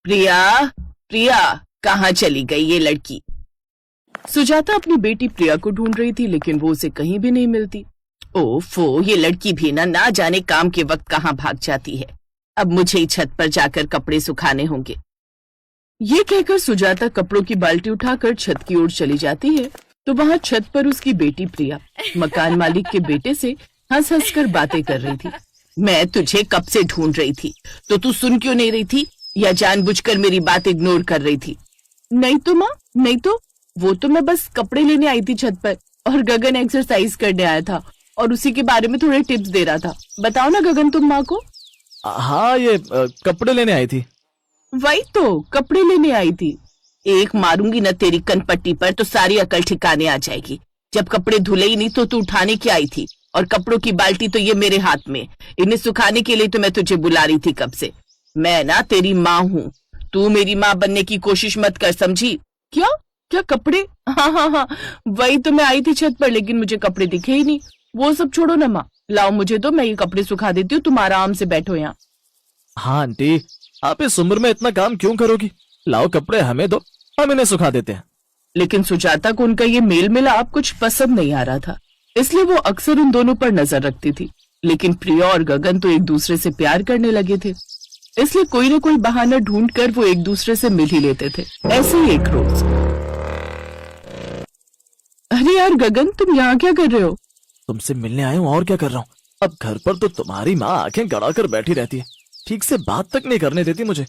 प्रिया, प्रिया, कहाँ चली गई ये लड़की? सुजाता अपनी बेटी प्रिया को ढूंढ रही थी, लेकिन वो उसे कहीं भी नहीं मिलती। ओफो, ये लड़की भी ना जाने काम के वक्त कहाँ भाग जाती है। अब मुझे ही छत पर जाकर कपड़े सुखाने होंगे। ये कहकर सुजाता कपड़ों की बाल्टी उठाकर छत की ओर चली जाती है, तो वहां छत पर उसकी बेटी प्रिया मकान मालिक के बेटे से हंस हंस कर बातें कर रही थी। मैं तुझे कब से ढूंढ रही थी, तो तू सुन क्यों नहीं रही थी, या जानबूझकर मेरी बात इग्नोर कर रही थी? नहीं तो माँ, नहीं तो वो तो मैं बस कपड़े लेने आई थी छत पर, और गगन एक्सरसाइज करने आया था और उसी के बारे में थोड़े टिप्स दे रहा था। बताओ ना गगन, तुम माँ को। हाँ, ये कपड़े लेने आई थी। वही तो, कपड़े लेने आई थी। एक मारूंगी न तेरी कनपट्टी पर तो सारी अकल ठिकाने आ जाएगी। जब कपड़े धुले ही नहीं तो तू उठाने की आई थी, और कपड़ों की बाल्टी तो ये मेरे हाथ में, इन्हें सुखाने के लिए तो मैं तुझे बुला रही थी कब से। मैं ना तेरी माँ हूँ, तू मेरी माँ बनने की कोशिश मत कर, समझी? क्या क्या कपड़े? हाँ हाँ हाँ, वही तो मैं आई थी छत पर, लेकिन मुझे कपड़े दिखे ही नहीं। वो सब छोड़ो ना माँ, लाओ मुझे तो, मैं ये कपड़े सुखा देती हूँ, तुम आराम से बैठो यहाँ। हाँ आंटी, आप इस उम्र में इतना काम क्यों करोगी? लाओ कपड़े हमें दो, हम इन्हें सुखा देते हैं। लेकिन सुजाता को उनका ये मेल मिलाप कुछ पसंद नहीं आ रहा था, इसलिए वो अक्सर उन दोनों पर नजर रखती थी। लेकिन प्रिया और गगन तो एक दूसरे से प्यार करने लगे थे, इसलिए कोई न कोई बहाना ढूंढकर वो एक दूसरे से मिल ही लेते थे। ऐसे ही एक रोज, अरे यार गगन, तुम यहाँ क्या कर रहे हो? तुमसे मिलने आया हूँ, और क्या कर रहा हूँ। अब घर पर तो तुम्हारी माँ आंखें गड़ा कर बैठी रहती है, ठीक से बात तक नहीं करने देती मुझे।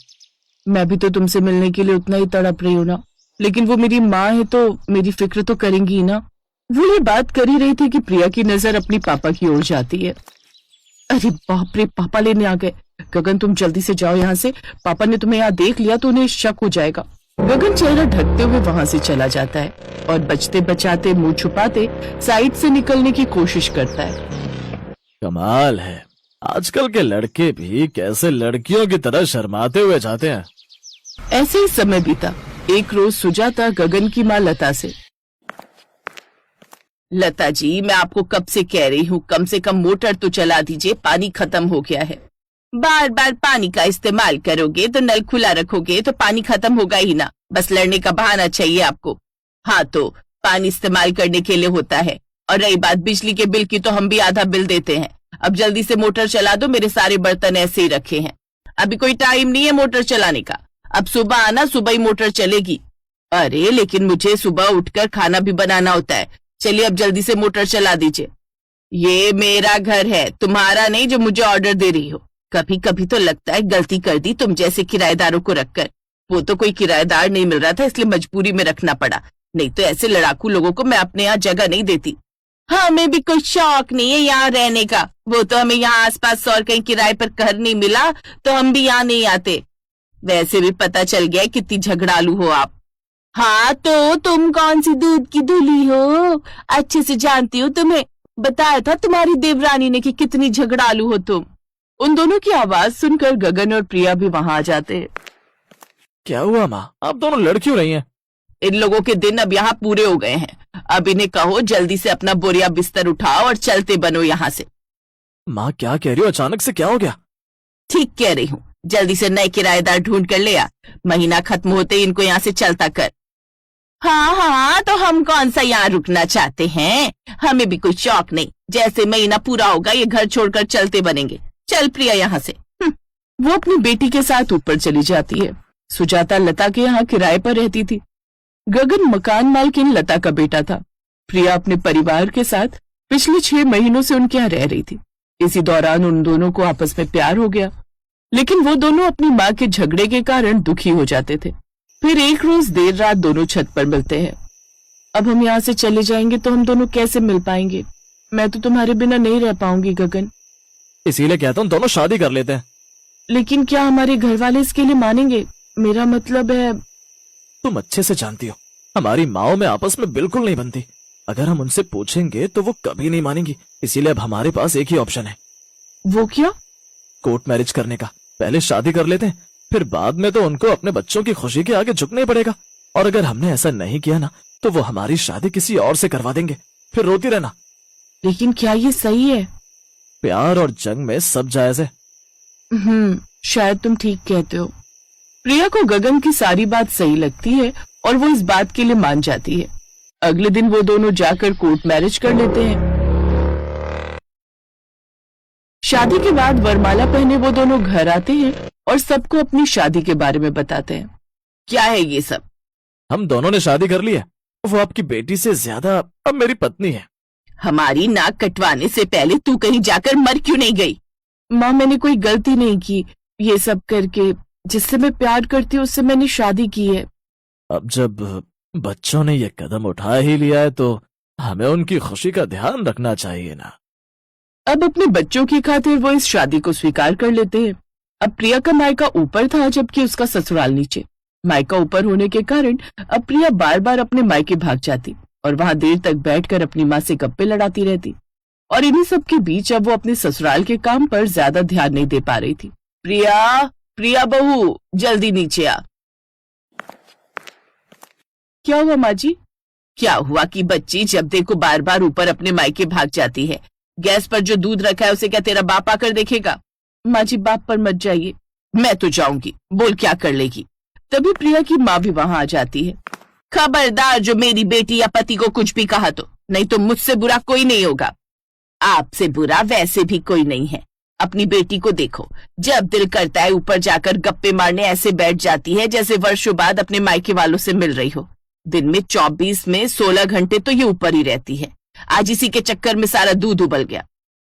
मैं भी तो तुमसे मिलने के लिए उतना ही तड़प रही हूँ ना, लेकिन वो मेरी माँ है तो मेरी फिक्र तो करेंगी ही ना। वो ये बात कर ही रही थी कि प्रिया की नजर अपनी पापा की ओर जाती है। अरे बाप रे, पापा लेने आ गए। गगन तुम जल्दी से जाओ यहाँ से, पापा ने तुम्हें यहाँ देख लिया तो उन्हें शक हो जाएगा। गगन चेहरा ढकते हुए वहां से चला जाता है और बचते बचाते मुंह छुपाते साइड से निकलने की कोशिश करता है। कमाल है, आजकल के लड़के भी कैसे लड़कियों की तरह शर्माते हुए जाते हैं। ऐसे ही समय बीता। एक रोज सुजाता गगन की माँ लता से, लता जी, मैं आपको कब से कह रही हूँ कम से कम मोटर तो चला दीजिए, पानी खत्म हो गया है। बार बार पानी का इस्तेमाल करोगे तो नल खुला रखोगे तो पानी खत्म होगा ही ना, बस लड़ने का बहाना चाहिए आपको। हाँ तो पानी इस्तेमाल करने के लिए होता है, और रही बात बिजली के बिल की तो हम भी आधा बिल देते हैं। अब जल्दी से मोटर चला दो, मेरे सारे बर्तन ऐसे ही रखे हैं, अभी कोई टाइम नहीं है मोटर चलाने का। अब सुबह आना, सुबह ही मोटर चलेगी। अरे लेकिन मुझे सुबह उठकर खाना भी बनाना होता है। चलिए अब जल्दी से मोटर चला दीजिए। ये मेरा घर है, तुम्हारा नहीं जो मुझे ऑर्डर दे रही हो। कभी कभी तो लगता है गलती कर दी तुम जैसे किराएदारों को रखकर। वो तो कोई किराएदार नहीं मिल रहा था, इसलिए मजबूरी में रखना पड़ा, नहीं तो ऐसे लड़ाकू लोगों को मैं अपने यहाँ जगह नहीं देती। हाँ, हमें भी कोई शौक नहीं है यहाँ रहने का, वो तो हमें यहाँ आसपास और कहीं किराए पर घर नहीं मिला तो हम भी यहाँ नहीं आते। वैसे भी पता चल गया कितनी झगड़ालू हो आप। हाँ तो तुम कौन सी दूध की धुली हो, अच्छे से जानती हूँ तुम्हें, बताया था तुम्हारी देवरानी ने कि कितनी झगड़ालू हो तुम। उन दोनों की आवाज सुनकर गगन और प्रिया भी वहां आ जाते हैं। क्या हुआ माँ, आप दोनों लड़ क्यों रही हैं? इन लोगों के दिन अब यहाँ पूरे हो गए हैं, अब इन्हें कहो जल्दी से अपना बोरिया बिस्तर उठाओ और चलते बनो यहाँ से। माँ क्या कह रही हो, अचानक से क्या हो गया? ठीक कह रही हूँ, जल्दी से नए किराएदार ढूंढ कर ले आ, महीना खत्म होते ही इनको यहाँ से चलता कर। हाँ हाँ, तो हम कौन सा यहाँ रुकना चाहते हैं, हमें भी कोई शौक नहीं, जैसे महीना पूरा होगा ये घर छोड़कर चलते बनेंगे। चल प्रिया यहाँ से। वो अपनी बेटी के साथ ऊपर चली जाती है। सुजाता लता के यहाँ किराए पर रहती थी। गगन मकान मालकिन लता का बेटा था। प्रिया अपने परिवार के साथ पिछले 6 महीनों से उनके यहाँ रह रही थी। इसी दौरान उन दोनों को आपस में प्यार हो गया, लेकिन वो दोनों अपनी माँ के झगड़े के कारण दुखी हो जाते थे। फिर एक रोज देर रात दोनों छत पर मिलते हैं। अब हम यहाँ से चले जाएंगे तो हम दोनों कैसे मिल पाएंगे? मैं तो तुम्हारे बिना नहीं रह पाऊंगी गगन। इसीलिए कहता हूँ दोनों शादी कर लेते हैं। लेकिन क्या हमारे घर वाले इसके लिए मानेंगे? मेरा मतलब है। तुम अच्छे से जानती हो हमारी माओ में आपस में बिल्कुल नहीं बनती, अगर हम उनसे पूछेंगे तो वो कभी नहीं मानेंगी, इसीलिए अब हमारे पास एक ही ऑप्शन है। वो क्या? कोर्ट मैरिज करने का। पहले शादी कर लेते हैं, फिर बाद में तो उनको अपने बच्चों की खुशी के आगे झुकना ही पड़ेगा, और अगर हमने ऐसा नहीं किया ना तो वो हमारी शादी किसी और से करवा देंगे, फिर रोती रहना। लेकिन क्या ये सही है? प्यार और जंग में सब जायज है। शायद तुम ठीक कहते हो। प्रिया को गगन की सारी बात सही लगती है और वो इस बात के लिए मान जाती है। अगले दिन वो दोनों जाकर कोर्ट मैरिज कर लेते हैं। शादी के बाद वरमाला पहने वो दोनों घर आते हैं और सबको अपनी शादी के बारे में बताते हैं। क्या है ये सब? हम दोनों ने शादी कर ली है। वो आपकी बेटी से ज्यादा अब मेरी पत्नी है। हमारी नाक कटवाने से पहले तू कहीं जाकर मर क्यों नहीं गई? माँ, मैंने कोई गलती नहीं की। ये सब करके जिससे मैं प्यार करती हूँ उससे मैंने शादी की है। अब जब बच्चों ने ये कदम उठा ही लिया है तो हमें उनकी खुशी का ध्यान रखना चाहिए ना। अब अपने बच्चों की खातिर वो इस शादी को स्वीकार कर लेते हैं। अब प्रिया का मायका ऊपर था जबकि उसका ससुराल नीचे। मायका ऊपर होने के कारण अब प्रिया बार बार अपने मायके भाग जाती और वहां देर तक बैठकर अपनी माँ से गप्पे लड़ाती रहती। और इन्हीं सब के बीच अब वो अपने ससुराल के काम पर ज्यादा ध्यान नहीं दे पा रही थी। प्रिया, प्रिया बहू, जल्दी नीचे आ। क्या हुआ माँ जी? क्या हुआ कि बच्ची जब देखो बार बार ऊपर अपने मायके भाग जाती है। गैस पर जो दूध रखा है उसे क्या तेरा बाप आकर देखेगा? माँ जी, बाप पर मत जाइए। मैं तो जाऊंगी, बोल क्या कर लेगी? तभी प्रिया की माँ भी वहां आ जाती है। खबरदार जो मेरी बेटी या पति को कुछ भी कहा तो, नहीं तो मुझसे बुरा कोई नहीं होगा। आपसे बुरा वैसे भी कोई नहीं है। अपनी बेटी को देखो, जब दिल करता है ऊपर जाकर गप्पे मारने ऐसे बैठ जाती है जैसे वर्षों बाद अपने मायके वालों से मिल रही हो। दिन में 24 में 16 घंटे तो ये ऊपर ही रहती है। आज इसी के चक्कर में सारा दूध उबल गया।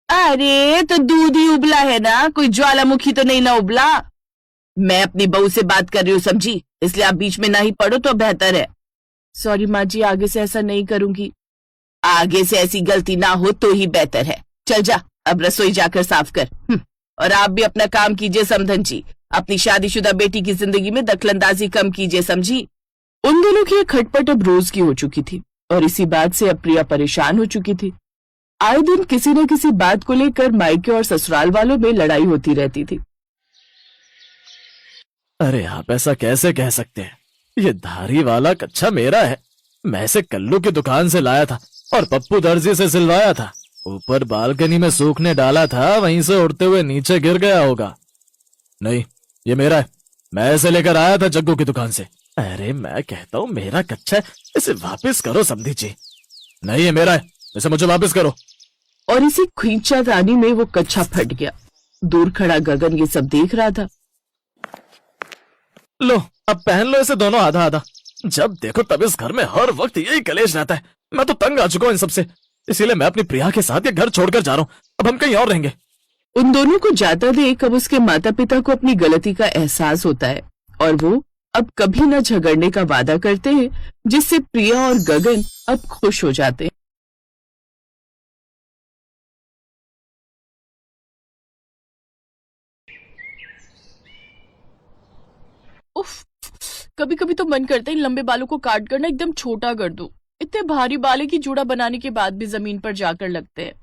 अरे तो दूध ही उबला है ना, कोई ज्वालामुखी तो नहीं ना उबला। मैं अपनी बहू से बात कर रही हूँ, समझी? इसलिए आप बीच में ना ही पड़ो तो बेहतर है। सॉरी माँ जी, आगे से ऐसा नहीं करूंगी। आगे से ऐसी गलती ना हो तो ही बेहतर है। चल जा, अब रसोई जाकर साफ कर। और आप भी अपना काम कीजिए समधन जी। अपनी शादीशुदा बेटी की जिंदगी में दखलंदाजी कम कीजिए, समझी? उन दोनों की ये खटपट अब रोज की हो चुकी थी और इसी बात से अब प्रिया परेशान हो चुकी थी। आए दिन किसी न किसी बात को लेकर मायके और ससुराल वालों में लड़ाई होती रहती थी। अरे आप ऐसा कैसे कह सकते हैं? ये धारी वाला कच्छा मेरा है। मैं इसे कल्लू की दुकान से लाया था और पप्पू दर्जी से सिलवाया था। ऊपर बालकनी में सूखने डाला था, वहीं से उड़ते हुए नीचे गिर गया होगा। नहीं, ये मेरा है। मैं इसे लेकर आया था जग्गू की दुकान से। अरे मैं कहता हूँ मेरा कच्छा है, इसे वापस करो समधी जी। नहीं, ये मेरा है, इसे मुझे वापस करो। और इसी खींचातानी में वो कच्छा फट गया। दूर खड़ा गगन ये सब देख रहा था। लो, अब पहन लो इसे दोनों आधा आधा। जब देखो तब इस घर में हर वक्त यही कलेश रहता है। मैं तो तंग आ चुका हूँ इन सबसे। इसीलिए मैं अपनी प्रिया के साथ ये घर छोड़कर जा रहा हूँ। अब हम कहीं और रहेंगे। उन दोनों को जाता देख अब उसके माता पिता को अपनी गलती का एहसास होता है और वो अब कभी न झगड़ने का वादा करते हैं, जिससे प्रिया और गगन अब खुश हो जाते हैं। उफ, कभी कभी तो मन करता है इन लंबे बालों को काट कर ना एकदम छोटा कर दूं। इतने भारी बाले की जूड़ा बनाने के बाद भी जमीन पर जाकर लगते हैं।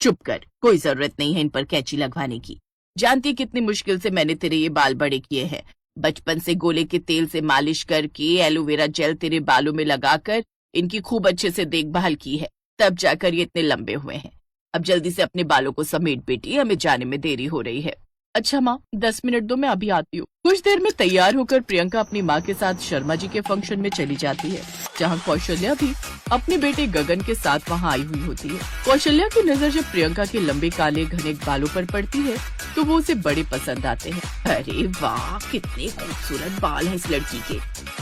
चुप कर, कोई जरूरत नहीं है इन पर कैंची लगवाने की। जानती है कितनी मुश्किल से मैंने तेरे ये बाल बड़े किए हैं। बचपन से गोले के तेल से मालिश करके एलोवेरा जेल तेरे बालों में लगाकर इनकी खूब अच्छे से देखभाल की है, तब जाकर ये इतने लंबे हुए हैं। अब जल्दी से अपने बालों को समेट बेटी, हमें जाने में देरी हो रही है। अच्छा माँ, 10 मिनट दो, मैं अभी आती हूँ। कुछ देर में तैयार होकर प्रियंका अपनी माँ के साथ शर्मा जी के फंक्शन में चली जाती है, जहाँ कौशल्या भी अपने बेटे गगन के साथ वहाँ आई हुई होती है। कौशल्या की नजर जब प्रियंका के लंबे काले घने बालों पर पड़ती है तो वो उसे बड़े पसंद आते हैं। अरे वाह, कितने खूबसूरत बाल हैं इस लड़की के।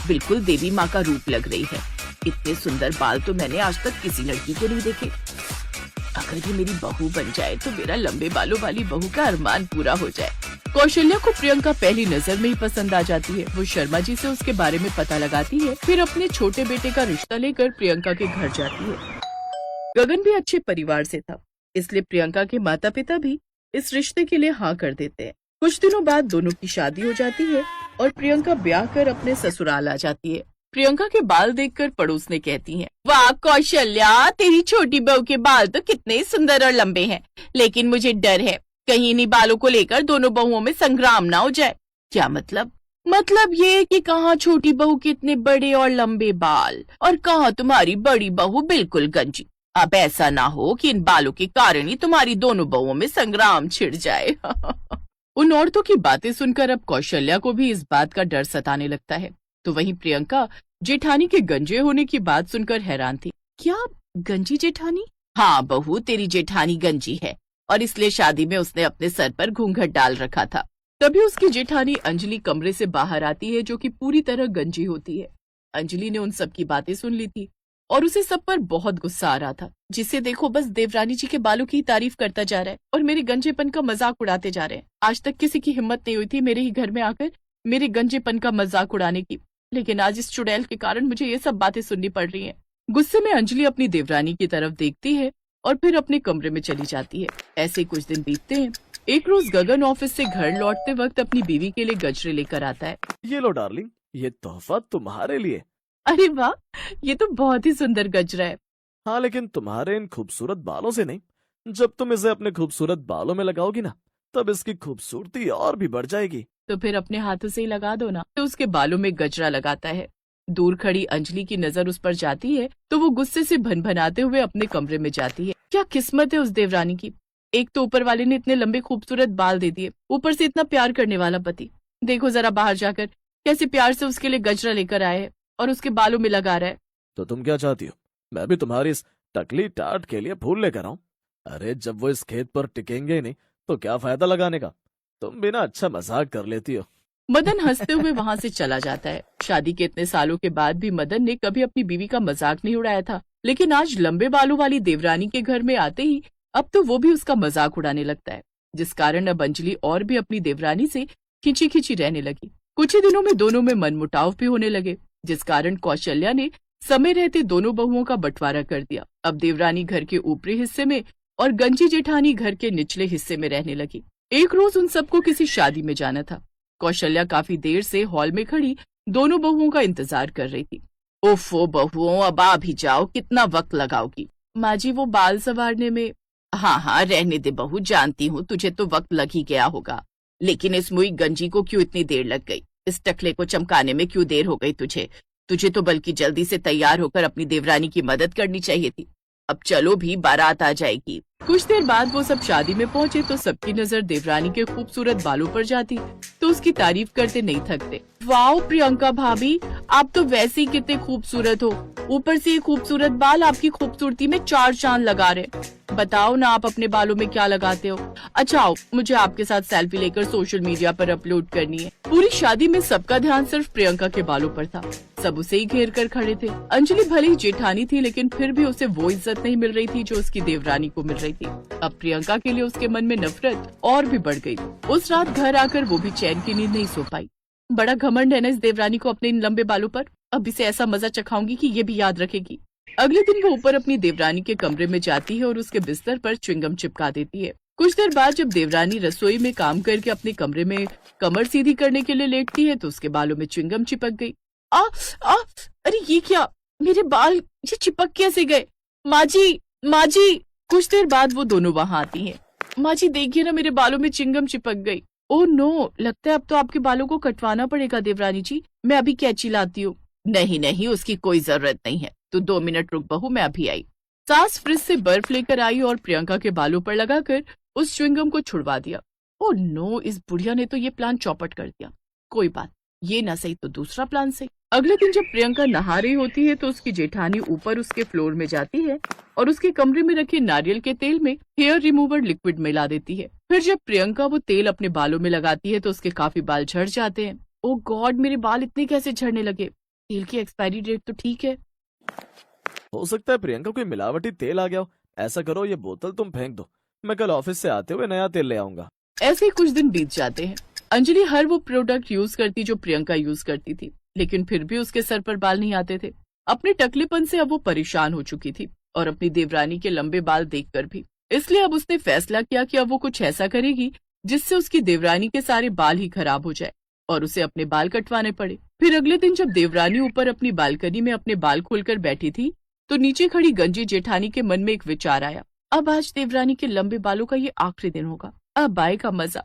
बिल्कुल देवी माँ का रूप लग रही है। इतने सुंदर बाल तो मैंने आज तक किसी लड़की के नहीं देखे। अगर ये मेरी बहू बन जाए तो मेरा लंबे बालों वाली बहू का अरमान पूरा हो जाए। कौशल्या को प्रियंका पहली नजर में ही पसंद आ जाती है। वो शर्मा जी से उसके बारे में पता लगाती है, फिर अपने छोटे बेटे का रिश्ता लेकर प्रियंका के घर जाती है। गगन भी अच्छे परिवार से था, इसलिए प्रियंका के माता पिता भी इस रिश्ते के लिए हाँ कर देते हैं। कुछ दिनों बाद दोनों की शादी हो जाती है और प्रियंका ब्याह कर अपने ससुराल आ जाती है। प्रियंका के बाल देखकर पड़ोस ने कहती हैं, वाह कौशल्या, तेरी छोटी बहू के बाल तो कितने सुंदर और लंबे हैं, लेकिन मुझे डर है कहीं इन्हीं बालों को लेकर दोनों बहुओं में संग्राम ना हो जाए। क्या मतलब? मतलब ये कि कहाँ छोटी बहू के इतने बड़े और लंबे बाल और कहाँ तुम्हारी बड़ी बहू बिल्कुल गंजी। अब ऐसा ना हो कि इन बालों के कारण ही तुम्हारी दोनों बहुओं में संग्राम छिड़ जाए। उन औरतों की बातें सुनकर अब कौशल्या को भी इस बात का डर सताने लगता है। तो वहीं प्रियंका जेठानी के गंजे होने की बात सुनकर हैरान थी। क्या गंजी जेठानी? हाँ बहू, तेरी जेठानी गंजी है और इसलिए शादी में उसने अपने सर पर घूंघट डाल रखा था। तभी उसकी जेठानी अंजलि कमरे से बाहर आती है, जो कि पूरी तरह गंजी होती है। अंजलि ने उन सब की बातें सुन ली थी और उसे सब पर बहुत गुस्सा आ रहा था। जिसे देखो बस देवरानी जी के बालों की तारीफ करता जा रहा है और मेरे गंजेपन का मजाक उड़ाते जा रहे हैं। आज तक किसी की हिम्मत नहीं हुई थी मेरे ही घर में आकर मेरे गंजेपन का मजाक उड़ाने की, लेकिन आज इस चुड़ैल के कारण मुझे ये सब बातें सुननी पड़ रही हैं। गुस्से में अंजलि अपनी देवरानी की तरफ देखती है और फिर अपने कमरे में चली जाती है। ऐसे कुछ दिन बीतते हैं। एक रोज गगन ऑफिस से घर लौटते वक्त अपनी बीवी के लिए गजरे लेकर आता है। ये लो डार्लिंग, ये तोहफा तुम्हारे लिए। अरे वाह, ये तो बहुत ही सुंदर गजरा है। हाँ, लेकिन तुम्हारे इन खूबसूरत बालों से नहीं। जब तुम इसे अपने खूबसूरत बालों में लगाओगी ना, तब इसकी खूबसूरती और भी बढ़ जाएगी। तो फिर अपने हाथों से ही लगा दो ना। तो उसके बालों में गजरा लगाता है। दूर खड़ी अंजलि की नजर उस पर जाती है तो वो गुस्से से भनभनाते हुए अपने कमरे में जाती है। क्या किस्मत है उस देवरानी की, एक तो ऊपर वाले ने इतने लंबे खूबसूरत बाल दे दिए, ऊपर से इतना प्यार करने वाला पति। देखो जरा बाहर जाकर कैसे प्यार से उसके लिए गजरा लेकर आए है और उसके बालों में लगा रहा है। तो तुम क्या चाहती हो, मैं भी तुम्हारी इस टकली टाट के लिए फूल लेकर आऊं? अरे जब वो इस खेत पर टिकेंगे ही नहीं तो क्या फायदा लगाने का। तुम बिना अच्छा मजाक कर लेती हो। मदन हंसते हुए वहाँ से चला जाता है। शादी के इतने सालों के बाद भी मदन ने कभी अपनी बीवी का मजाक नहीं उड़ाया था, लेकिन आज लंबे बालों वाली देवरानी के घर में आते ही अब तो वो भी उसका मजाक उड़ाने लगता है, जिस कारण अब अंजलि और भी अपनी देवरानी से खिंची खिंची रहने लगी। कुछ ही दिनों में दोनों में मनमुटाव भी होने लगे, जिस कारण कौशल्या ने समय रहते दोनों बहुओं का बंटवारा कर दिया। अब देवरानी घर के ऊपरी हिस्से में और गंजी जेठानी घर के निचले हिस्से में रहने लगी। एक रोज उन सबको किसी शादी में जाना था। कौशल्या काफी देर से हॉल में खड़ी दोनों बहुओं का इंतजार कर रही थी। ओफो बहुओं, अब आ भी जाओ, कितना वक्त लगाओगी? माँ जी वो बाल संवारने में। हाँ हाँ रहने दे बहू, जानती हूँ तुझे तो वक्त लग ही गया होगा, लेकिन इस मुई गंजी को क्यों इतनी देर लग गई? इस टकले को चमकाने में क्यों देर हो गई तुझे? तुझे तो बल्कि जल्दी से तैयार होकर अपनी देवरानी की मदद करनी चाहिए थी। अब चलो भी, बारात आ जाएगी। कुछ देर बाद वो सब शादी में पहुंचे तो सबकी नजर देवरानी के खूबसूरत बालों पर जाती तो उसकी तारीफ करते नहीं थकते। वाओ प्रियंका भाभी, आप तो वैसे ही कितने खूबसूरत हो, ऊपर से ये खूबसूरत बाल आपकी खूबसूरती में चार चांद लगा रहे। बताओ ना आप अपने बालों में क्या लगाते हो? अच्छा आओ, मुझे आपके साथ सेल्फी लेकर सोशल मीडिया पर अपलोड करनी है। पूरी शादी में सबका ध्यान सिर्फ प्रियंका के बालों पर था। सब उसे ही घेर कर खड़े थे। अंजलि भले ही जेठानी थी, लेकिन फिर भी उसे वो इज्जत नहीं मिल रही थी जो उसकी देवरानी को मिल रही थी। अब प्रियंका के लिए उसके मन में नफरत और भी बढ़ गई। उस रात घर आकर वो भी चैन की नींद नहीं सो पाई। बड़ा घमंड है ना इस देवरानी को अपने इन लंबे बालों पर। अब इसे ऐसा मजा चखाऊंगी कि ये भी याद रखेगी। अगले दिन वो ऊपर अपनी देवरानी के कमरे में जाती है और उसके बिस्तर पर च्युइंगम चिपका देती है। कुछ देर बाद जब देवरानी रसोई में काम करके अपने कमरे में कमर सीधी करने के लिए लेटती है तो उसके बालों में च्युइंगम चिपक गई। आ, आ, अरे ये क्या, मेरे बाल ये चिपक कैसे गए? माँ जी। कुछ देर बाद वो दोनों वहाँ आती हैं। माँ जी देखिए ना, मेरे बालों में च्युइंगम चिपक गई। ओह नो, लगता है अब तो आपके बालों को कटवाना पड़ेगा देवरानी जी। मैं अभी कैंची लाती हूँ। नहीं, उसकी कोई जरूरत नहीं है, तू 2 मिनट रुक बहू, मैं अभी आई। सास फ्रिज से बर्फ लेकर आई और प्रियंका के बालों पर लगाकर उस च्युइंगम को छुड़वा दिया। ओह नो, इस बुढ़िया ने तो ये प्लान चौपट कर दिया। कोई बात, ये ना सही तो दूसरा प्लान सही। अगले दिन जब प्रियंका नहा रही होती है तो उसकी जेठानी ऊपर उसके फ्लोर में जाती है और उसके कमरे में रखे नारियल के तेल में हेयर रिमूवर लिक्विड मिला देती है। फिर जब प्रियंका वो तेल अपने बालों में लगाती है तो उसके काफी बाल झड़ जाते हैं। ओह गॉड, मेरे बाल इतने कैसे झड़ने लगे? तेल की एक्सपायरी डेट तो ठीक है। हो सकता है प्रियंका कोई मिलावटी तेल आ गया हो। ऐसा करो, ये बोतल तुम फेंक दो, मैं कल ऑफिस से आते हुए नया तेल ले आऊंगा। ऐसे ही कुछ दिन बीत जाते हैं। अंजलि हर वो प्रोडक्ट यूज करती जो प्रियंका यूज करती थी, लेकिन फिर भी उसके सर पर बाल नहीं आते थे। अपने टकलेपन से अब वो परेशान हो चुकी थी और अपनी देवरानी के लंबे बाल देखकर भी। इसलिए अब उसने फैसला किया कि अब वो कुछ ऐसा करेगी जिससे उसकी देवरानी के सारे बाल ही खराब हो जाए और उसे अपने बाल कटवाने पड़े। फिर अगले दिन जब देवरानी ऊपर अपनी बालकनी में अपने बाल खोलकर बैठी थी तो नीचे खड़ी गंजी जेठानी के मन में एक विचार आया। अब आज देवरानी के लंबे बालों का ये आखिरी दिन होगा, अब आएगा मजा।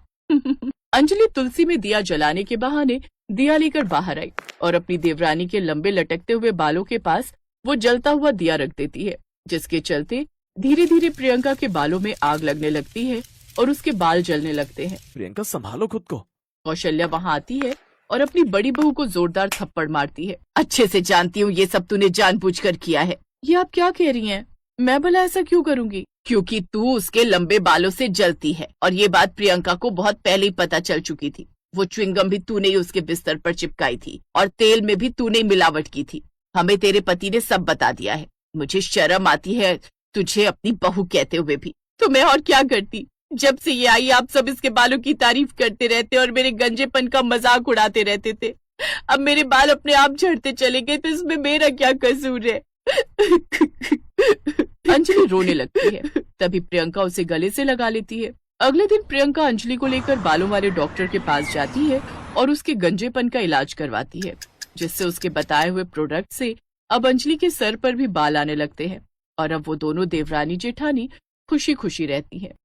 अंजलि तुलसी में दिया जलाने के बहाने दिया लेकर बाहर आई और अपनी देवरानी के लंबे लटकते हुए बालों के पास वो जलता हुआ दिया रख देती है, जिसके चलते धीरे धीरे प्रियंका के बालों में आग लगने लगती है और उसके बाल जलने लगते हैं। प्रियंका संभालो खुद को। कौशल्या वहाँ आती है और अपनी बड़ी बहू को जोरदार थप्पड़ मारती है। अच्छे से जानती हूँ ये सब तूने जानबूझकर किया है। ये आप क्या कह रही हैं? मैं भला ऐसा क्यों करूंगी? क्योंकि तू उसके लंबे बालों से जलती है और ये बात प्रियंका को बहुत पहले ही पता चल चुकी थी। वो च्युइंगम भी तूने ही उसके बिस्तर पर चिपकाई थी और तेल में भी तूने ही मिलावट की थी। हमें तेरे पति ने सब बता दिया है। मुझे शर्म आती है तुझे अपनी बहू कहते हुए भी। तो मैं और क्या करती? जब से ये आई आप सब इसके बालों की तारीफ करते रहते और मेरे गंजेपन का मजाक उड़ाते रहते थे। अब मेरे बाल अपने आप झड़ते चले गए तो इसमें मेरा क्या कसूर है? अंजलि रोने लगती है। तभी प्रियंका उसे गले से लगा लेती है। अगले दिन प्रियंका अंजलि को लेकर बालों वाले डॉक्टर के पास जाती है और उसके गंजेपन का इलाज करवाती है, जिससे उसके बताए हुए प्रोडक्ट से अब अंजलि के सर पर भी बाल आने लगते हैं और अब वो दोनों देवरानी जेठानी खुशी खुशी रहती हैं।